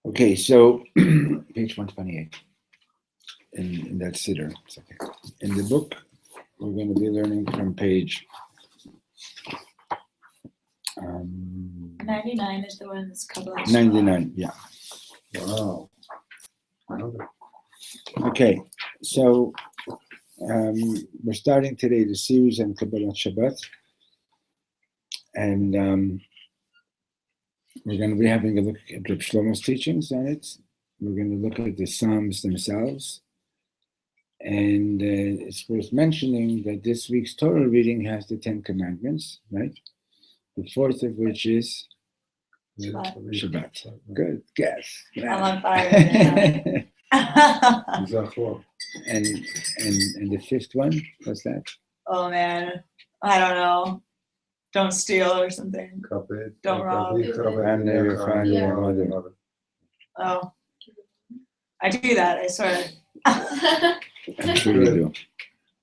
Okay, so page 128 in that siddur. It's okay. In the book, we're going to be learning from page 99 is the one that's Kabbalat. 99. Yeah. Wow. Okay, so we're starting today the series on Kabbalat Shabbat, and we're going to be having a look at Reb Shlomo's teachings on it. We're going to look at the Psalms themselves. And it's worth mentioning that this week's Torah reading has the 10 Commandments, right? The fourth of which is Shabbat. Good guess. I'm on fire right now. And the fifth one, what's that? Oh man, I don't know. Don't steal or something. Don't rob. Honor your father and mother. Oh, I do that, I swear. I'm sure you do.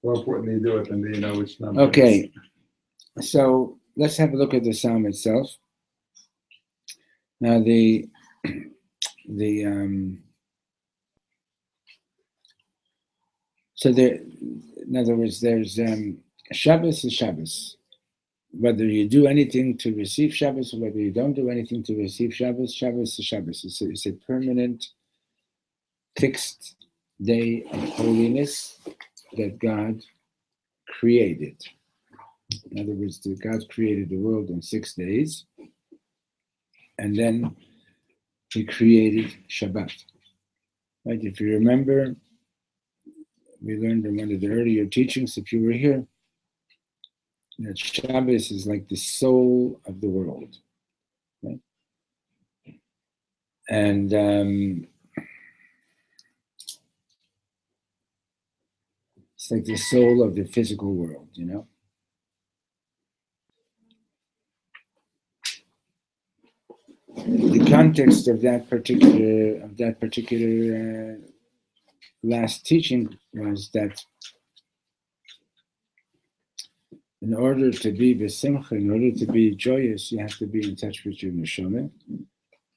More importantly, you do it, and then you know which number. Okay, so let's have a look at the psalm itself. Now so there, in other words, there's Shabbos is Shabbos. Whether you do anything to receive Shabbos or whether you don't do anything to receive Shabbos, Shabbos is Shabbos. It's a permanent, fixed day of holiness that God created. In other words, God created the world in 6 days, and then He created Shabbat. Right? If you remember, we learned in one of the earlier teachings, if you were here, that Shabbos is like the soul of the world. Right? And it's like the soul of the physical world, you know? The context of that particular last teaching was that in order to be besimcha, in order to be joyous, you have to be in touch with your neshama.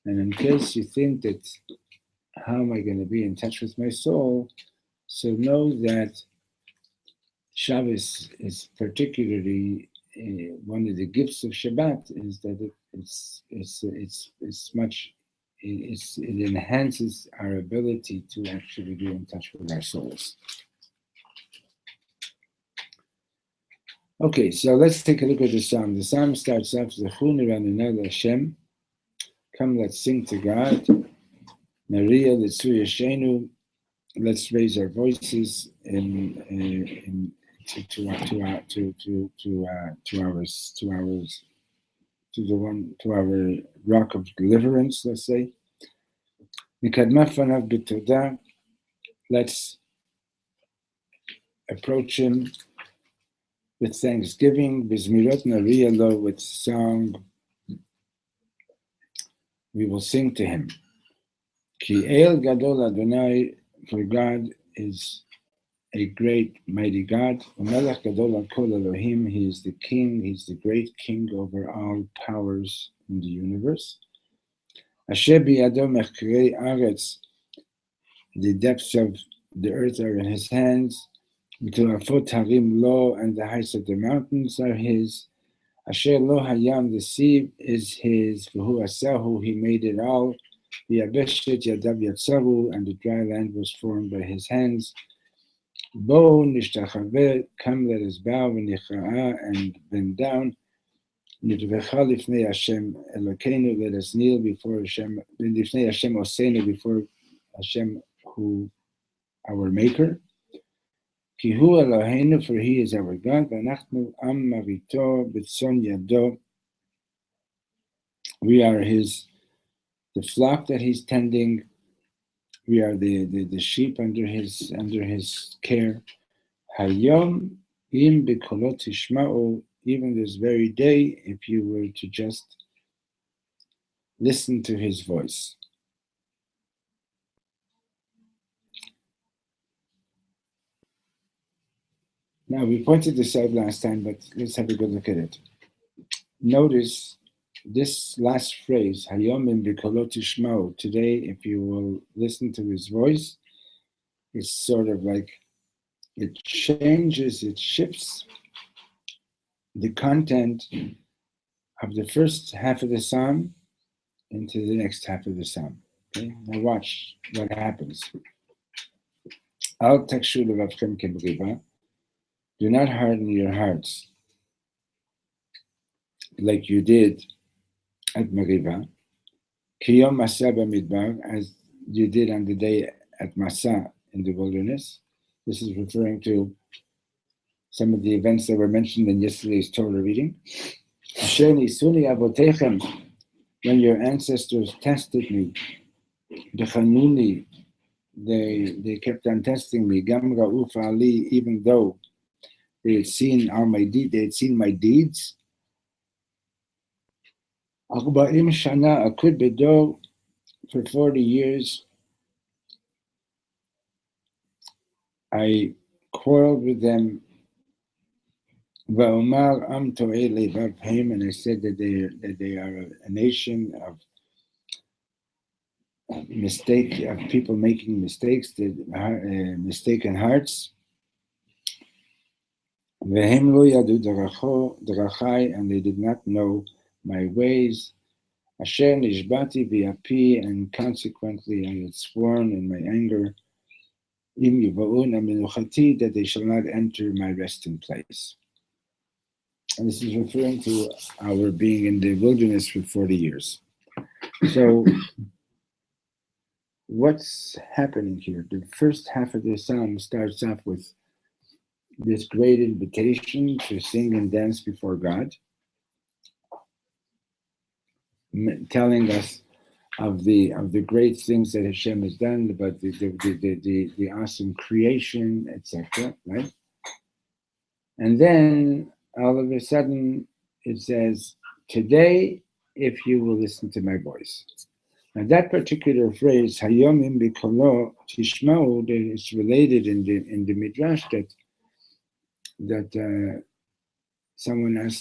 And in case you think that, how am I going to be in touch with my soul? So know that Shabbos is particularly one of the gifts of Shabbat is that it enhances our ability to actually be in touch with our souls. Okay, so let's take a look at the psalm. The psalm starts off, Zechunu Ranunah Hashem. Come, let's sing to God. Maria L'Tzur Yashenu. Let's raise our voices to our rock of deliverance. Let's say. Nikadma Fanav B'Todah. Let's approach Him with thanksgiving, Bizmirot Nariya Lo, with song, we will sing to Him. Ki El Gadol Adonai, for God is a great, mighty God. Melech Gadol Kol Elohim, He is the King, He's the great King over all powers in the universe. Asher Biyado Mechkerei Aretz, the depths of the earth are in His hands. Miturafot Harim Lo, and the heights of the mountains are His. Asher Lo Hayam, the sea is His. V'hu Asahu, He made it all. V'yabeshet Yadav Yatzaru, and the dry land was formed by His hands. Bo Nishtachaveh, come let us bow, v'nicha'ah, and bend down. Nidvecha lifnei Hashem Elokeinu, let us kneel before Hashem, lifnei Hashem Oseinu, before Hashem, who our Maker. Ki hu Eloheinu, for He is our God. V'anachnu am mavito b'tzon yado. We are the flock that He's tending. We are the sheep under His care. Hayom im b'kolot tishma'u. Even this very day, if you were to just listen to His voice. Now, we pointed this out last time, but let's have a good look at it. Notice this last phrase, Hayom im b'kolot tishma'u. Today, if you will listen to His voice, it's sort of like it changes, it shifts the content of the first half of the psalm into the next half of the psalm. Okay? Now watch what happens. Al takshu levavchem kemriva. Do not harden your hearts like you did at Meriva. Kiyom Masa b'midbar, as you did on the day at Masa in the wilderness. This is referring to some of the events that were mentioned in yesterday's Torah reading. Asher nisuni avotechem, when your ancestors tested me, dechanuni, they kept on testing me. Gam ra'uf ali, even though they had seen my deeds. Arba'im shana akud bedo, for 40 years, I quarreled with them. Va'omar am to'eh levavhem, and I said that they are a nation of people making mistakes, mistaken hearts. Vehem lo yadu derachai, and they did not know my ways. Asher nishbati v'api, and consequently I had sworn in my anger, im yiva'un aminuchati, that they shall not enter my resting place. And this is referring to our being in the wilderness for 40 years. So, what's happening here? The first half of the psalm starts off with this great invitation to sing and dance before God, telling us of the great things that Hashem has done, about the awesome creation, etc. Right? And then all of a sudden it says, "Today, if you will listen to my voice." Now that particular phrase, Hayomim bikolo tishmau, is related in the Midrash that someone met,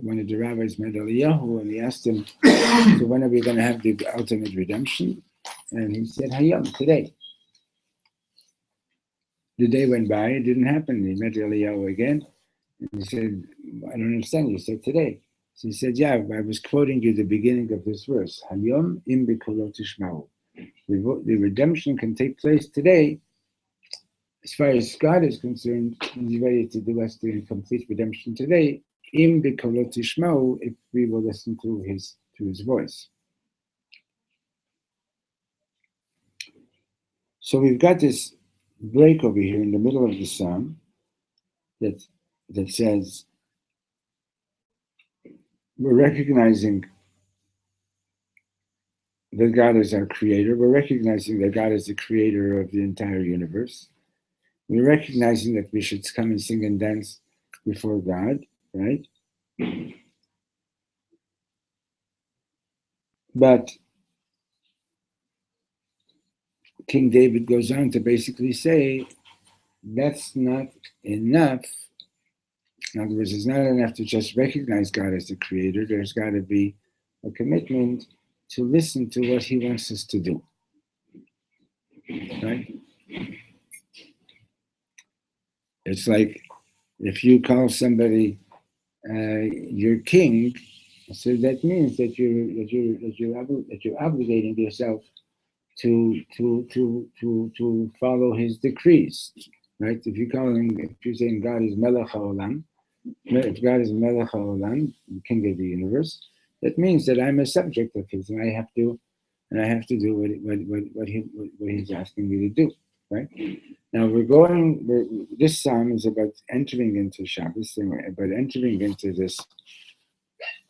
one of the rabbis met Eliyahu, and he asked him, so when are we going to have the ultimate redemption? And he said, Hayom, today. The day went by, it didn't happen. He met Eliyahu again, and he said, I don't understand. You said today. So he said, yeah, I was quoting you the beginning of this verse. Hayom im bikolo tishmau. The redemption can take place today. As far as God is concerned, He's ready to do us the complete redemption today. Im bikolo tishmau, if we will listen to His voice. So we've got this break over here in the middle of the psalm that says we're recognizing that God is our creator. We're recognizing that God is the creator of the entire universe. We're recognizing that we should come and sing and dance before God, right? But King David goes on to basically say that's not enough. In other words, it's not enough to just recognize God as the creator. There's got to be a commitment to listen to what He wants us to do, right? It's like if you call somebody your king, so that means that you're obligating yourself to follow His decrees, right? If you're saying God is Melech HaOlam, if God is Melech HaOlam, King of the universe, that means that I'm a subject of His, and I have to do what He's asking me to do, right? Now this psalm is about entering into Shabbos, about entering into this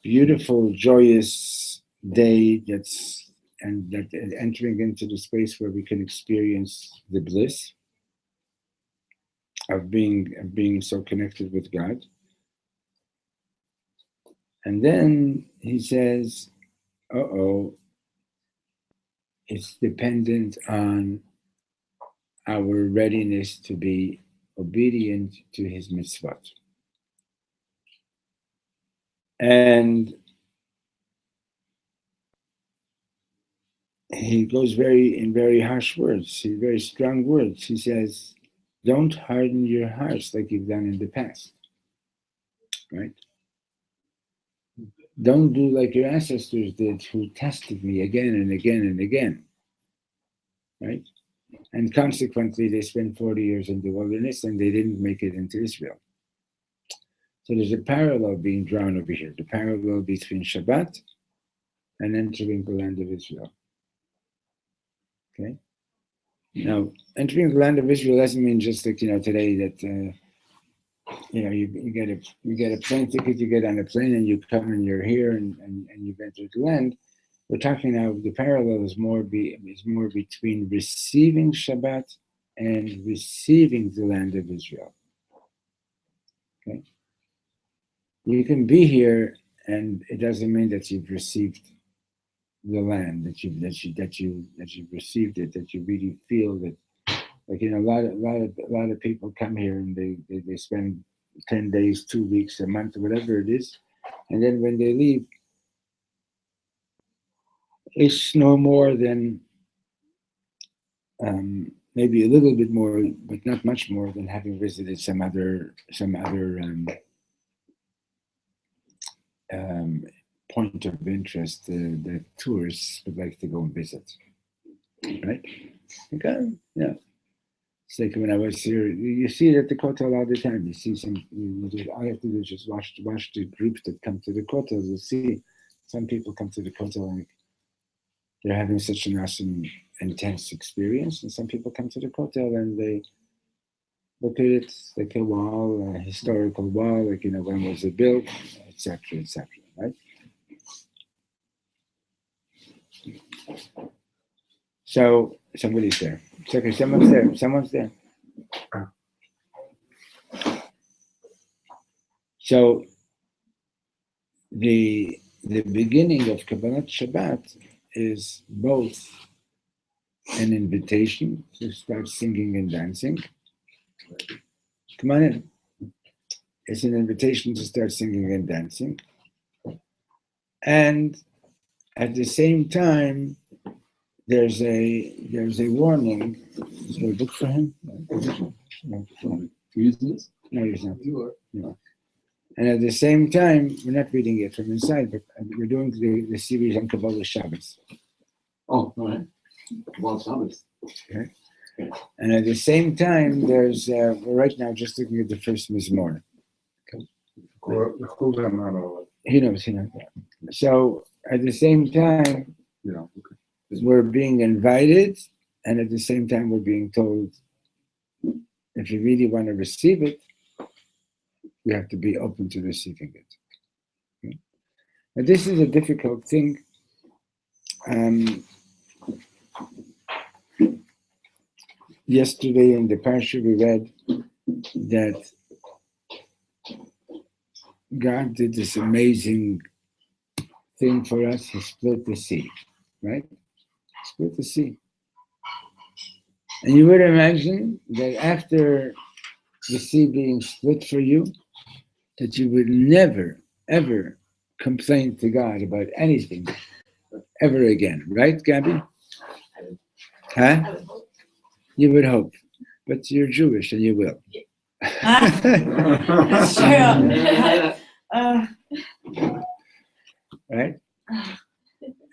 beautiful, joyous day entering into the space where we can experience the bliss of being so connected with God. And then he says, it's dependent on our readiness to be obedient to His mitzvot. And he goes in very harsh words, very strong words. He says, don't harden your hearts like you've done in the past, right? Don't do like your ancestors did, who tested me again and again and again, right? And consequently, they spent 40 years in the wilderness and they didn't make it into Israel. So there's a parallel being drawn over here, the parallel between Shabbat and entering the land of Israel. Okay? Now, entering the land of Israel doesn't mean just like, today that, you get a plane ticket, you get on a plane and you come and you're here and you've entered the land. We're talking now, the parallel is more between receiving Shabbat and receiving the land of Israel. Okay? You can be here and it doesn't mean that you've received the land, that you've received it, that you really feel that, like, a lot of people come here and they spend 10 days, 2 weeks, a month, whatever it is, and then when they leave, it's no more than maybe a little bit more, but not much more than having visited some other point of interest that tourists would like to go and visit, right? Okay, yeah. It's like when I was here, you see it at the Kotel all the time. You see all you have to do is just watch the groups that come to the Kotel. You'll see some people come to the Kotel and they're having such an awesome, intense experience. And some people come to the Kotel and they look at it like a wall, a historical wall, like, when was it built, etc., right? So somebody's there. It's okay, someone's there. So the beginning of Kabbalat Shabbat is both an invitation to start singing and dancing. Come on in. It's an invitation to start singing and dancing. And at the same time, there's a warning. Is there a book for him? No, he's not. No. And at the same time, we're not reading it from inside, but we're doing the series on Kabbalat Shabbos. Oh, all right. Well, Shabbos. Okay. And at the same time, there's we're right now just looking at the first Mizmor. He knows. So at the same time, we're being invited, and at the same time, we're being told, if you really want to receive it, you have to be open to receiving it. Okay? Now, this is a difficult thing. Yesterday in the parsha we read that God did this amazing thing for us. He split the sea, right? Split the sea. And you would imagine that after the sea being split for you, that you would never, ever complain to God about anything ever again. Right, Gabby? Huh? You would hope. But you're Jewish and you will. That's true. Right?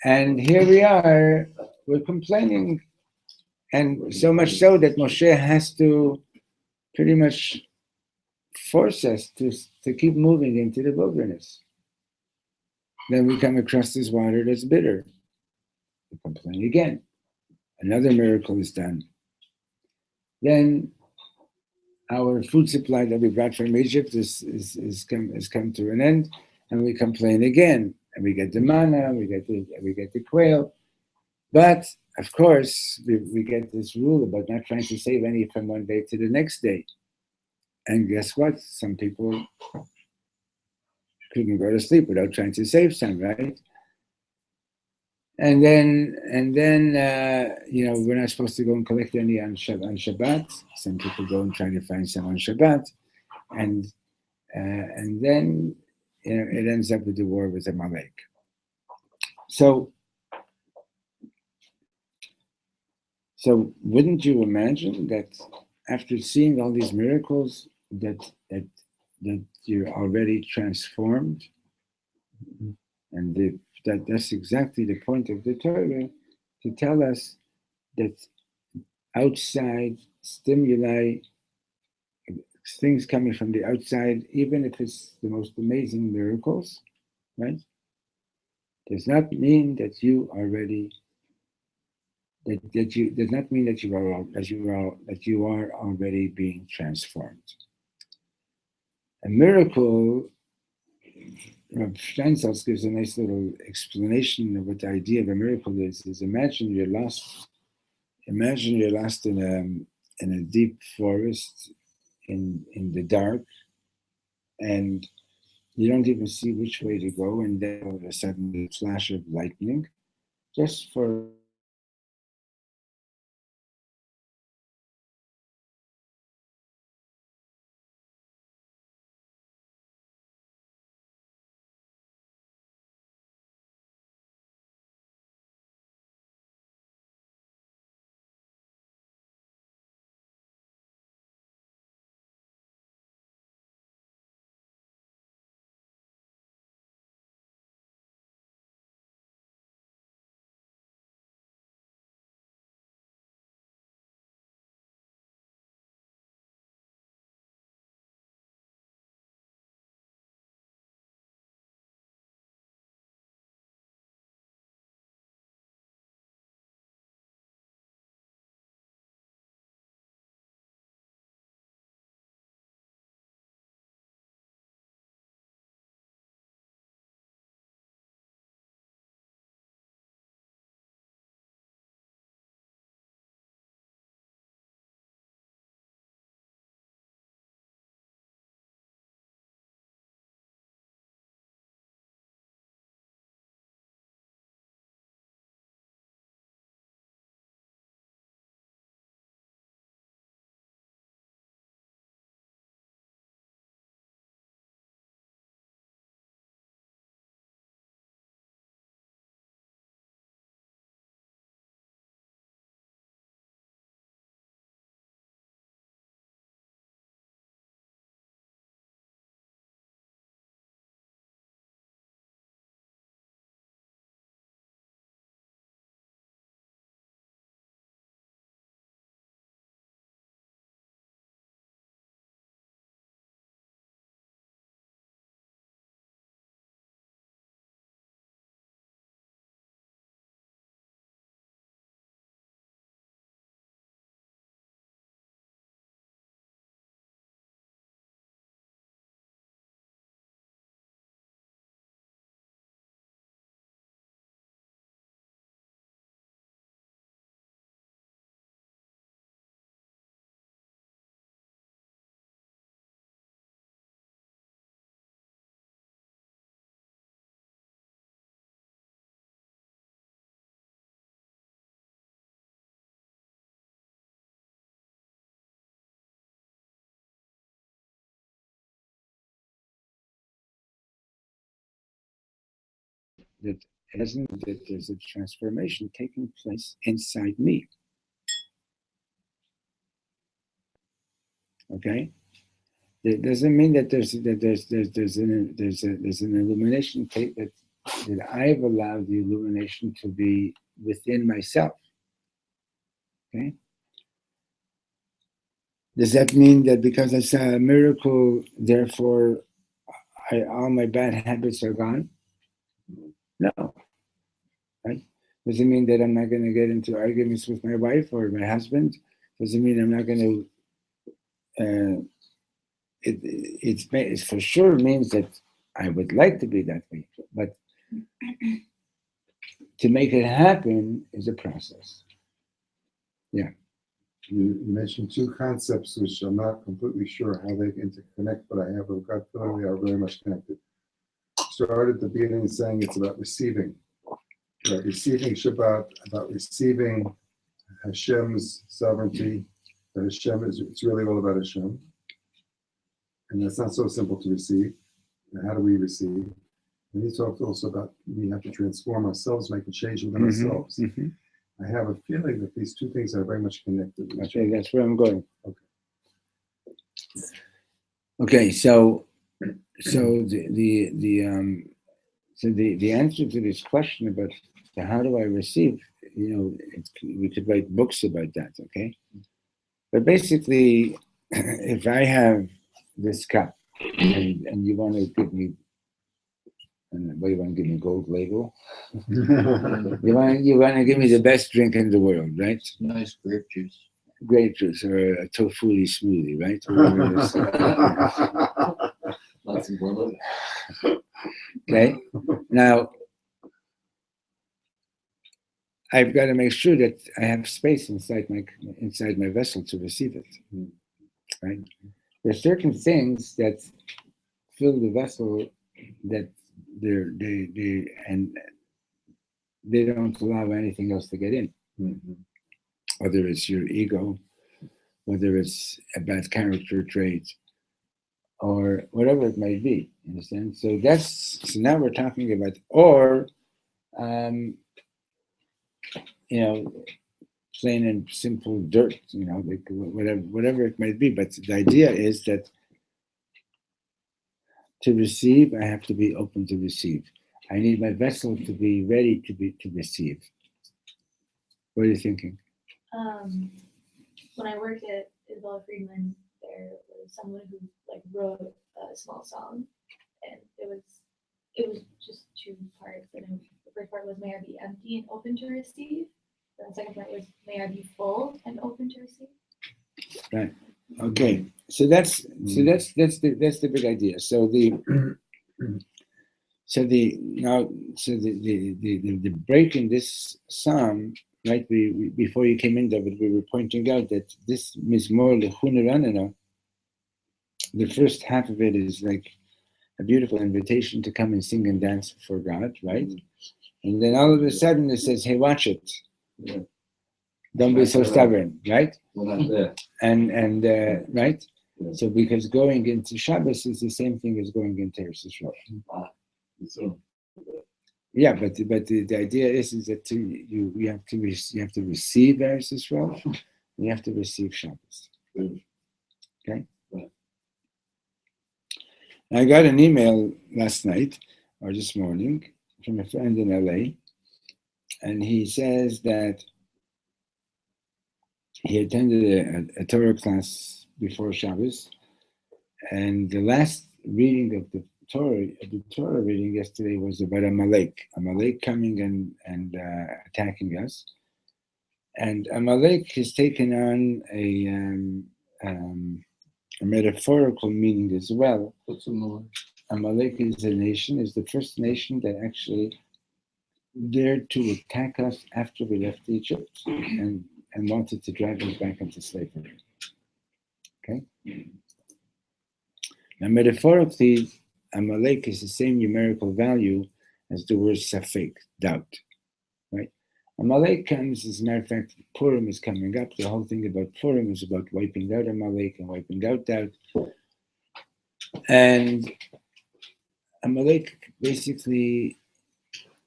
And here we are, we're complaining. And so much so that Moshe has to pretty much force us to keep moving into the wilderness. Then we come across this water that's bitter. We complain again. Another miracle is done. Then our food supply that we brought from Egypt is come to an end, and we complain again. And we get the manna, we get the quail. But of course, we get this rule about not trying to save any from one day to the next day. And guess what? Some people couldn't go to sleep without trying to save some, right? And then we're not supposed to go and collect any on Shabbat. Some people go and try to find some on Shabbat, and then it ends up with the war with Amalek. So wouldn't you imagine that after seeing all these miracles that you're already transformed? And that's exactly the point of the Torah, to tell us that outside stimuli, things coming from the outside, even if it's the most amazing miracles, right, does not mean that you already does not mean that you are already being transformed. A miracle, Rav Steinsaltz gives a nice little explanation of what the idea of a miracle is imagine you're lost in a deep forest in the dark, and you don't even see which way to go, and then all of a sudden a flash of lightning, just for that isn't that there's a transformation taking place inside me. Okay, that doesn't mean that there's an illumination that I've allowed the illumination to be within myself. Okay. Does that mean that because I saw a miracle, therefore all my bad habits are gone? No. Right? Does it mean that I'm not going to get into arguments with my wife or my husband? Does it mean I'm not going to? It for sure means that I would like to be that way, but to make it happen is a process. Yeah. You mentioned two concepts which I'm not completely sure how they interconnect, but I have a gut feeling they are very much connected. Started at the beginning saying it's about receiving Shabbat, about receiving Hashem's sovereignty. That Hashem it's really all about Hashem, and that's not so simple to receive. And how do we receive? And he talked also about we have to transform ourselves, make a change within ourselves. Mm-hmm. I have a feeling that these two things are very much connected. Okay, that's where I'm going. Okay, so the answer to this question about how do I receive, we could write books about that. Okay, but basically, if I have this cup and you want to give me. And what do you want to give me, gold label? you want to give me the best drink in the world, right? Nice grape juice. Grape juice or a tofu smoothie, right? Lots of blood. Okay. Now, I've got to make sure that I have space inside my vessel to receive it. Right? There are certain things that fill the vessel that they don't allow anything else to get in. Mm-hmm. Whether it's your ego, whether it's a bad character trait, or whatever it might be. You understand? So now we're talking about, or plain and simple dirt. Like whatever it might be. But the idea is that to receive, I have to be open to receive. I need my vessel to be ready to receive. What are you thinking? When I worked at Isabella Friedman, there was someone who wrote a small song, and it was just two parts. And the first part was "May I be empty and open to receive," and the second part was "May I be full and open to receive." Right. Okay. So that's the big idea. So the break in this psalm, right? We before you came in, David, we were pointing out that this Mizmor Lechuna Ranana, the first half of it is like a beautiful invitation to come and sing and dance for God, right? And then all of a sudden it says, "Hey, watch it. Yeah. Don't be so stubborn," right? We're not there. And right? Yeah. So because going into Shabbos is the same thing as going into Eretz Yisrael. Yeah, but the idea is that you have to receive Eretz Yisrael, and you have to receive Shabbos. Okay. I got an email last night or this morning from a friend in LA, and he says that he attended a Torah class before Shabbos, and the last reading of the Torah reading yesterday was about Amalek coming and attacking us, and Amalek has taken on a metaphorical meaning as well. What's the more? Amalek is the first nation that actually dared to attack us after we left Egypt and wanted to drive us back into slavery. Okay? Now, metaphorically, Amalek is the same numerical value as the word safek, doubt. Right? Amalek comes, as a matter of fact, Purim is coming up. The whole thing about Purim is about wiping out Amalek and wiping out doubt. And Amalek basically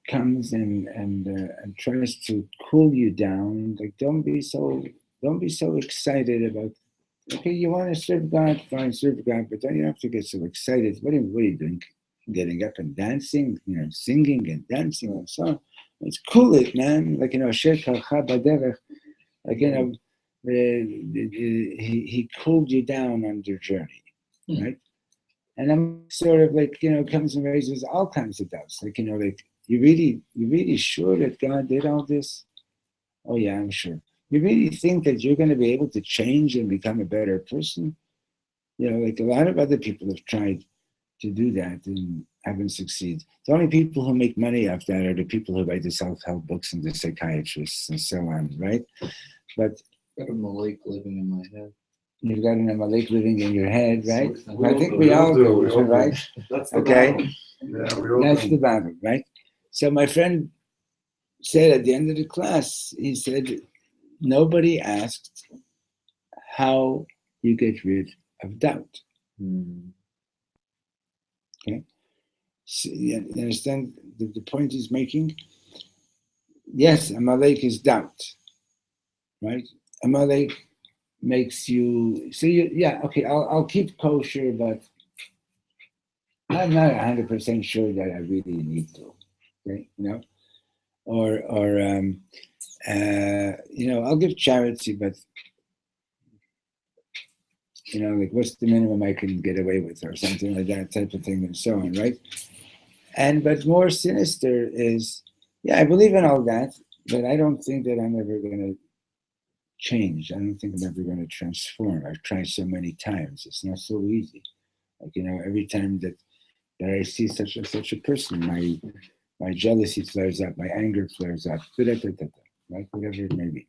comes and tries to cool you down, like don't be so excited about. Okay, you want to serve God, fine, serve God, but don't you have to get so excited? What are you doing? Getting up and dancing, singing and dancing and so on. It's cool, it man. Like Asher Kalcha Baderech. Like he cooled you down on your journey, right? And I'm sort of like, comes and raises all kinds of doubts. Like, like, you really sure that God did all this? Oh yeah, I'm sure. You really think that you're going to be able to change and become a better person? Like a lot of other people have tried to do that and haven't succeeded. The only people who make money off that are the people who write the self-help books and the psychiatrists and so on, right? But Got a Malik living in my head. you've got an Amalek living in your head, right? We I think we all do, right? That's the Okay. battle. Yeah, we all That's do. the battle, right? So my friend said at the end of the class, he said, nobody asked how you get rid of doubt. Okay. So, you understand the point he's making? Yes, Amalek is doubt, right? Amalek makes you, so okay, I'll keep kosher, but I'm not 100% sure that I really need to, okay, or I'll give charity, but like what's the minimum I can get away with, or something like that type of thing, and so on, right? But more sinister is, I believe in all that, but I don't think that I'm ever going to change. I don't think I'm ever going to transform. I've tried so many times. It's not so easy. Like, every time that I see such a person, my jealousy flares up, my anger flares up, right? Whatever it may be.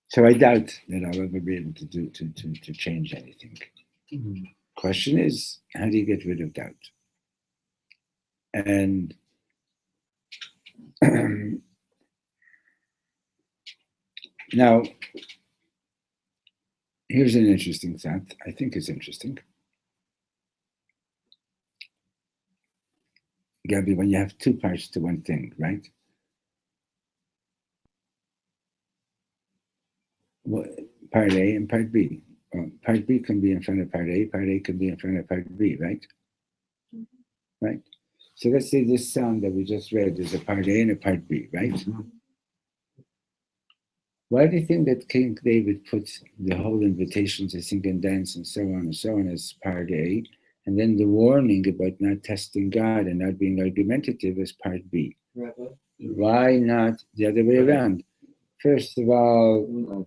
So I doubt that I'll ever be able to change anything. Question is, how do you get rid of doubt? And now, here's an interesting thought. I think it's interesting. Gabby, when you have two parts to one thing, right? Well, part A and part B. Part B can be in front of part A can be in front of part B, right? Right? So let's say this psalm that we just read is a part A and a part B, right? Why do you think that King David puts the whole invitation to sing and dance and so on as part A, and then the warning about not testing God and not being argumentative as part B? Why not the other way around? First of all,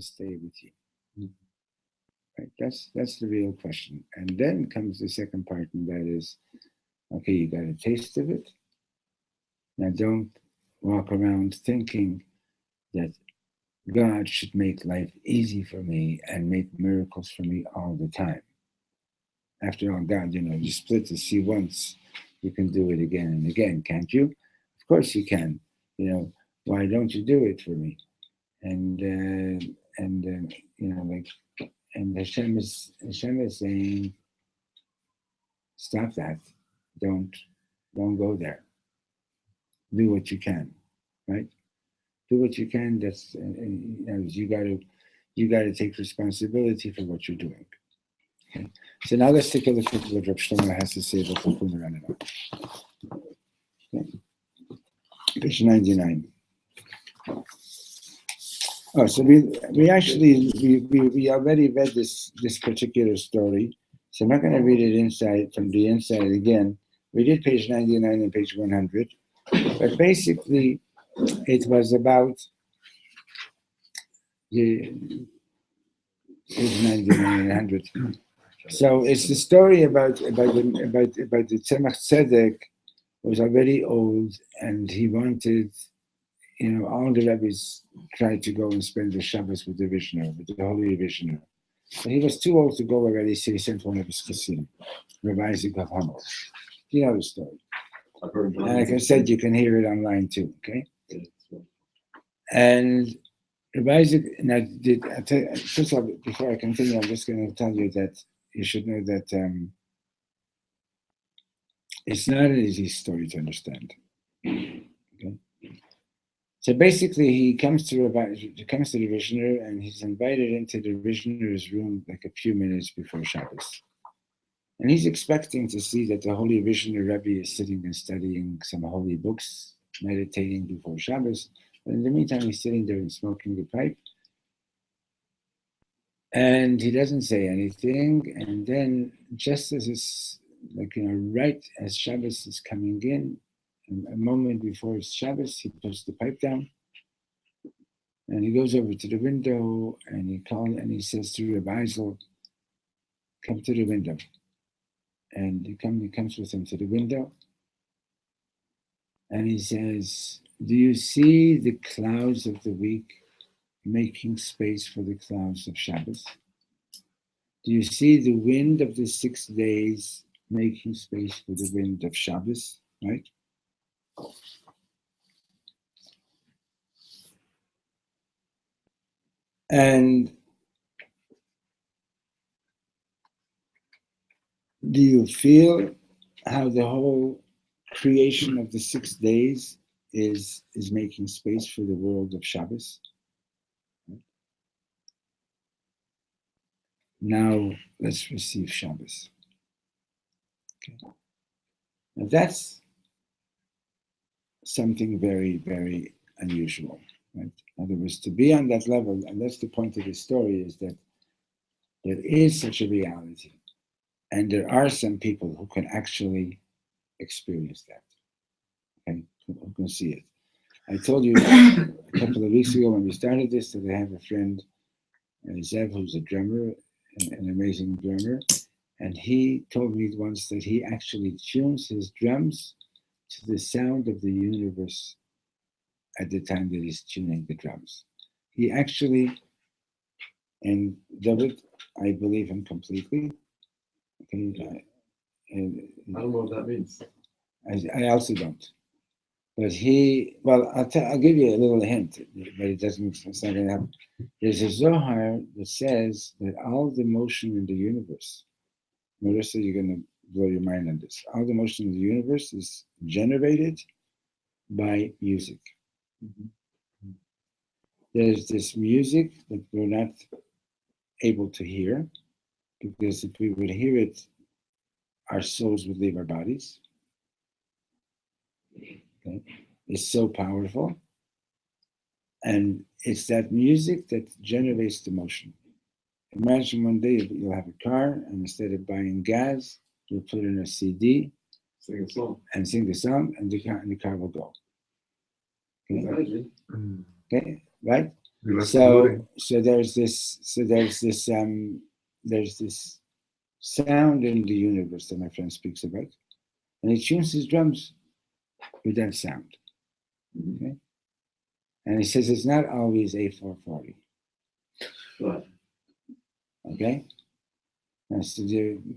stay with you? Right? That's the real question. And then comes the second part, and that is, okay, you got a taste of it. Now don't walk around thinking that God should make life easy for me and make miracles for me all the time. After all, God, you split the sea once, you can do it again and again, can't you? Of course you can. Why don't you do it for me? And Hashem is saying, stop that. Don't go there. Do what you can, right? Do what you can. That's you got to take responsibility for what you're doing. Okay. So now let's take a look at what Reb Shlomo has to say about Tikkun Ranana. Okay. Page 99. Oh, so we already read this particular story, so I'm not going to read it from the inside again. We did page 99 and page 100, but basically it was about the page 99 and 100. So it's the story about the Tzemach Tzedek, who was already old, and he wanted. All the rabbis tried to go and spend the Shabbos with the Rishner, with the Holy Rishner. But he was too old to go already, so he sent one of his chassidim, Rabbi Isaac of Hamel. You know the story. And like I said, you can hear it online too, okay? And Rabbi Isaac, first of all, before I continue, I'm just going to tell you that you should know that it's not an easy story to understand. Okay? So basically, he comes to the Rishner, and he's invited into the Rishner's room like a few minutes before Shabbos. And he's expecting to see that the Holy Rishner Rebbe is sitting and studying some holy books, meditating before Shabbos. But in the meantime, he's sitting there and smoking the pipe. And he doesn't say anything. And then, just as it's right as Shabbos is coming in, a moment before Shabbos, he puts the pipe down, and he goes over to the window, and he says to Rabbi Isaac, "Come to the window." And he comes with him to the window, and he says, "Do you see the clouds of the week making space for the clouds of Shabbos? Do you see the wind of the 6 days making space for the wind of Shabbos?" Right? And do you feel how the whole creation of the 6 days is making space for the world of Shabbos? Now let's receive Shabbos. Okay. Now that's something very, very unusual. Right? In other words, to be on that level, and that's the point of the story, is that there is such a reality. And there are some people who can actually experience that, okay, who can see it. I told you a couple of weeks ago when we started this that I have a friend, Zev, who's a drummer, an amazing drummer, and he told me once that he actually tunes his drums to the sound of the universe at the time that he's tuning the drums. He actually, and David, I believe him completely. Okay, I don't know what that means. I also don't. But I'll give you a little hint, but it's not going to happen. There's a Zohar that says that all the motion in the universe, Marissa, you're going to blow your mind on this. All the motion in the universe is generated by music. Mm-hmm. There's this music that we're not able to hear, because if we would hear it, our souls would leave our bodies. Okay. It's so powerful. And it's that music that generates the motion. Imagine one day you'll have a car, and instead of buying gas, you'll put in a CD, Sing a song, and the car will go. Okay, Imagine. okay, right? We left the So building. there's this sound in the universe that my friend speaks about, and he tunes his drums with that sound. Okay? And he says it's not always A440. Right. Okay? And so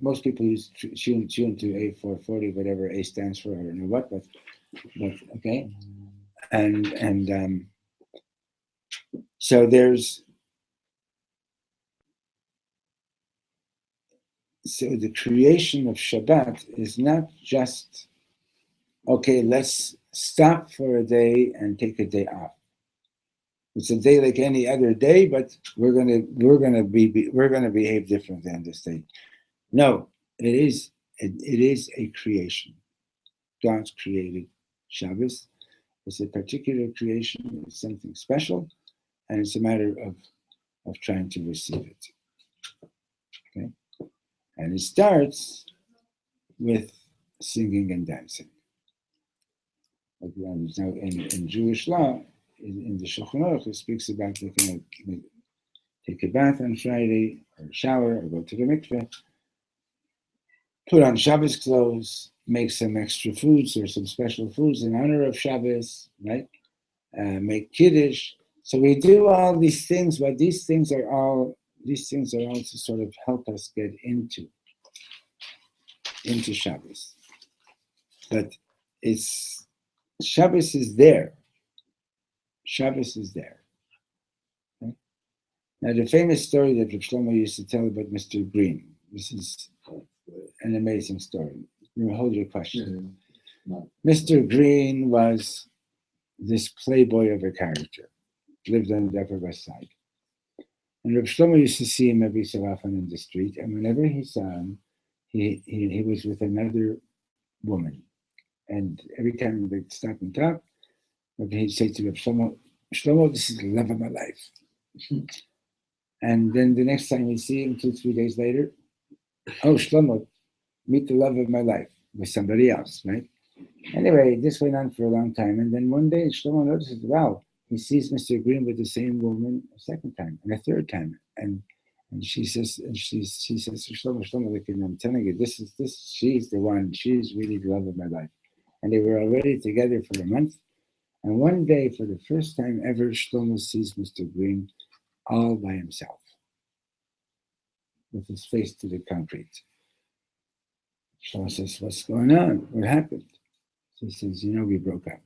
most people use tune to A440, whatever A stands for, I don't know what, but okay. And so the creation of Shabbat is not just, okay, let's stop for a day and take a day off. It's a day like any other day, but we're gonna behave differently on this day. No, it is a creation. God's created Shabbos. It's a particular creation. It's something special, and it's a matter of trying to receive it. Okay, and it starts with singing and dancing. Like now in Jewish law, in the Shulchan Aruch, it speaks about they can take a bath on Friday, or shower, or go to the mikveh, put on Shabbos clothes, make some extra foods or some special foods in honor of Shabbos, right? Make kiddush. So we do all these things, but these things are all to sort of help us get into Shabbos. But Shabbos is there. Shabbos is there. Okay? Now, the famous story that Reb Shlomo used to tell about Mr. Green. This is an amazing story. You hold your question. Mr. Green was this playboy of a character, lived on the Upper West Side. And Reb Shlomo used to see him every so often in the street, and whenever he saw him, he was with another woman. And every time they'd stop and talk, he'd say to Reb Shlomo, Shlomo, this is the love of my life. And then the next time we see him, 2-3 days later, oh, Shlomo, meet the love of my life with somebody else, right? Anyway, this went on for a long time. And then one day, Shlomo notices, wow, he sees Mr. Green with the same woman a second time and a third time. And she says to Shlomo, look, I'm telling you, she's the one, she's really the love of my life. And they were already together for a month. And one day, for the first time ever, Shlomo sees Mr. Green all by himself, with his face to the concrete. Shlomo says, what's going on? What happened? So he says, we broke up.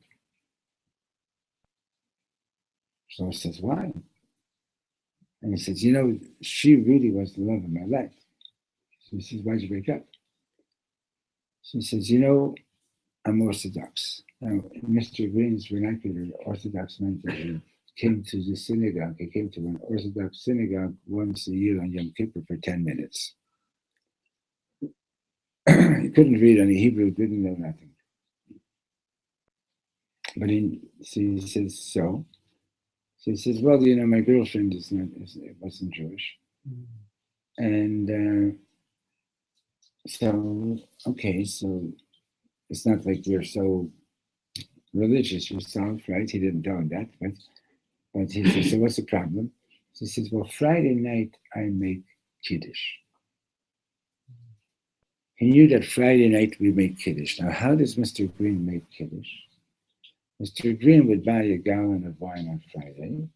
Shlomo says, why? And he says, she really was the love of my life. So he says, why'd you break up? So he says, I'm Orthodox. Now, in Mr. Green's vernacular, Orthodox meant that he came to the synagogue. He came to an Orthodox synagogue once a year on Yom Kippur for 10 minutes. He couldn't read any Hebrew, didn't know nothing. But he says, so? So he says, well, my girlfriend wasn't Jewish. And so it's not like we're so religious yourself, right? He didn't tell him that, but he says, so what's the problem? So he says, well, Friday night I make Kiddush. He knew that Friday night we make Kiddush. Now, how does Mr. Green make Kiddush? Mr. Green would buy a gallon of wine on Friday,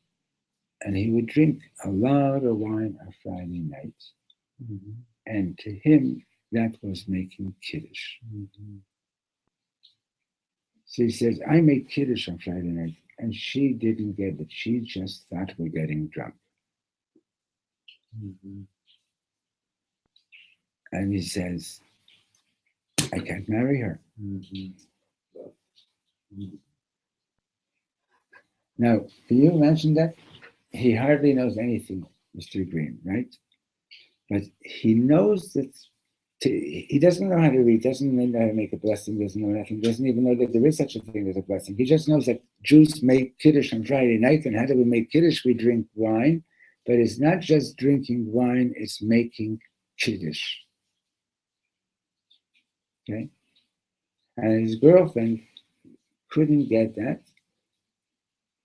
and he would drink a lot of wine on Friday night. Mm-hmm. And to him, that was making Kiddush. Mm-hmm. So he says, I make Kiddush on Friday night, and she didn't get it. She just thought we're getting drunk. Mm-hmm. And he says, I can't marry her. Mm-hmm. Now, can you imagine that? He hardly knows anything, Mr. Green, right? But he knows that he doesn't know how to read, doesn't know how to make a blessing, doesn't know nothing, doesn't even know that there is such a thing as a blessing. He just knows that Jews make Kiddush on Friday night, and how do we make Kiddush? We drink wine, but it's not just drinking wine, it's making Kiddush. Okay? And his girlfriend couldn't get that,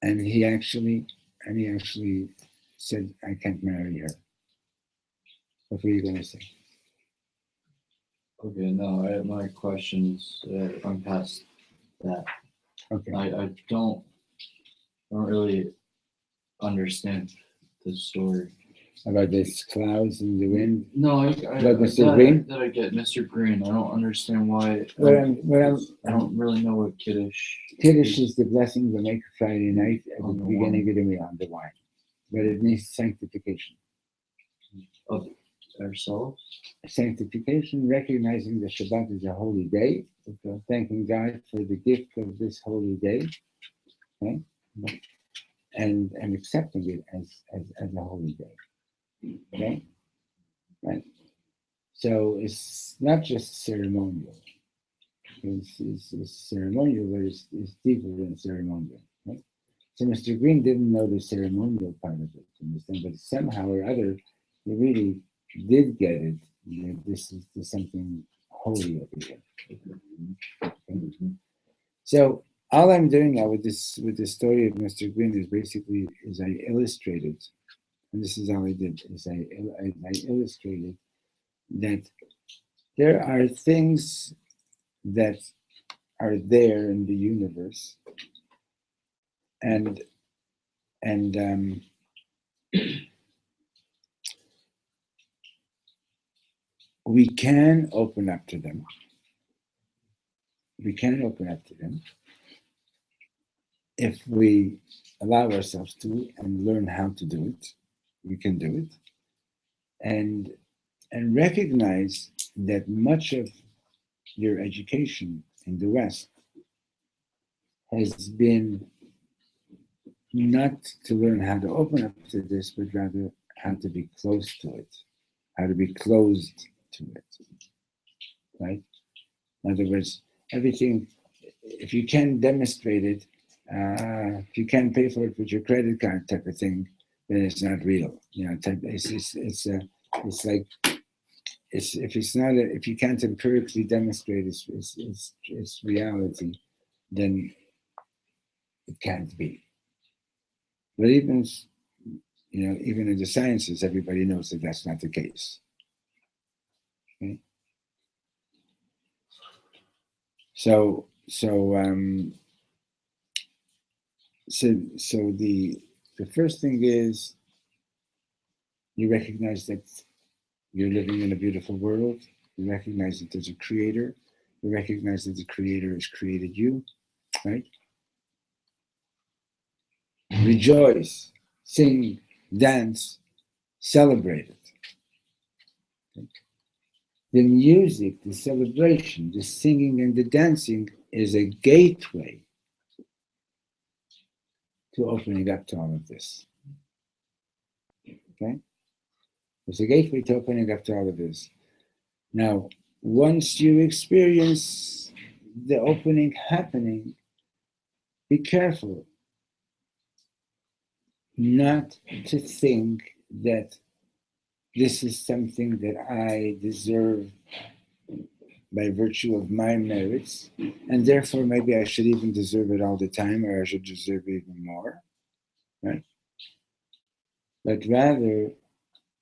and he actually and he actually said, I can't marry her. What were you going to say? Okay, no, my questions, I'm past that. Okay. I don't really understand the story. About this clouds in the wind? No, Like Mr. Green? that I get Mr. Green. I don't understand why. I I don't really know what Kiddush. Kiddush is the blessing we make Friday night at the On the beginning of the meal on the wine. But it needs sanctification. Of ourselves. Sanctification, recognizing that Shabbat is a holy day, thanking God for the gift of this holy day, okay? and accepting it as a holy day. Okay? Right? So it's not just ceremonial. It's ceremonial, but it's deeper than ceremonial. Right? So Mr. Green didn't know the ceremonial part of it, understand? But somehow or other, he really did get it. You know, this is something holy over here. Okay? So all I'm doing now with the story of Mr. Green is basically I illustrated, and this is all I did, is I illustrated that there are things that are there in the universe, and we can open up to them. We can open up to them if we allow ourselves to and learn how to do it. We can do it, and recognize that much of your education in the West has been not to learn how to open up to this, but rather how to be close to it, how to be closed to it, right? In other words, everything, if you can demonstrate it, if you can pay for it with your credit card type of thing, then it's not real. You know, it's like, if you can't empirically demonstrate its reality, then it can't be. But even in the sciences, everybody knows that that's not the case. Okay? So the first thing is you recognize that you're living in a beautiful world. You recognize that there's a creator. You recognize that the creator has created you, right? Rejoice, sing, dance, celebrate it. Okay? The music, the celebration, the singing and the dancing is a gateway to opening up to all of this. Okay? It's a gateway to opening up to all of this. Now, once you experience the opening happening, be careful not to think that this is something that I deserve by virtue of my merits, and therefore maybe I should even deserve it all the time, or I should deserve even more, right? But rather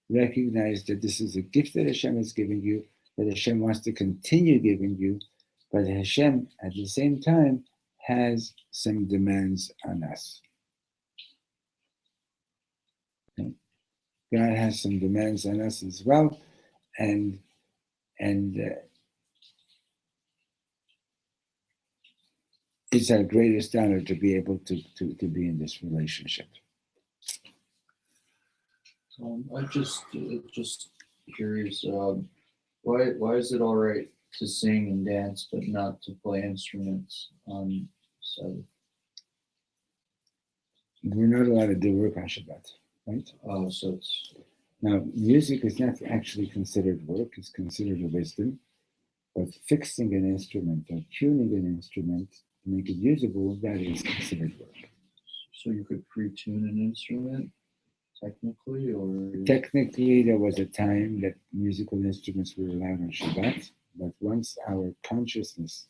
recognize that this is a gift that Hashem is giving you, that Hashem wants to continue giving you, but Hashem at the same time has some demands on us. Okay? God has some demands on us as well, and it's our greatest honor to be able to be in this relationship. I'm just curious. Why is it all right to sing and dance, but not to play instruments on Sabbath? We're not allowed to do work on Shabbat, right? Oh, so it's Now, music is not actually considered work; it's considered a wisdom. But fixing an instrument or tuning an instrument to make it usable, that is considered work. so you could pre-tune an instrument technically, or Technically, there was a time that musical instruments were allowed on Shabbat, but once our consciousness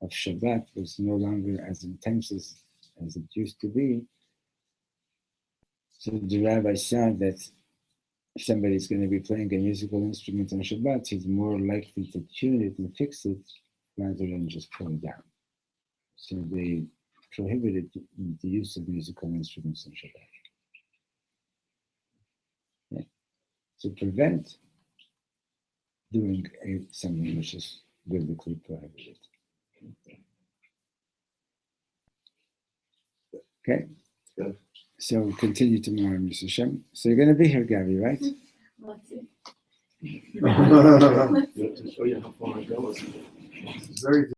of Shabbat was no longer as intense as it used to be, So the rabbi said that if somebody's going to be playing a musical instrument on Shabbat, he's more likely to tune it and fix it rather than just pull it down. So they prohibited the use of musical instruments on Shabbat. Yeah. To prevent doing something which is biblically prohibited. Okay? Good. So we'll continue tomorrow, Mr. Shem. So you're going to be here, Gabby, right? Let's see. It's very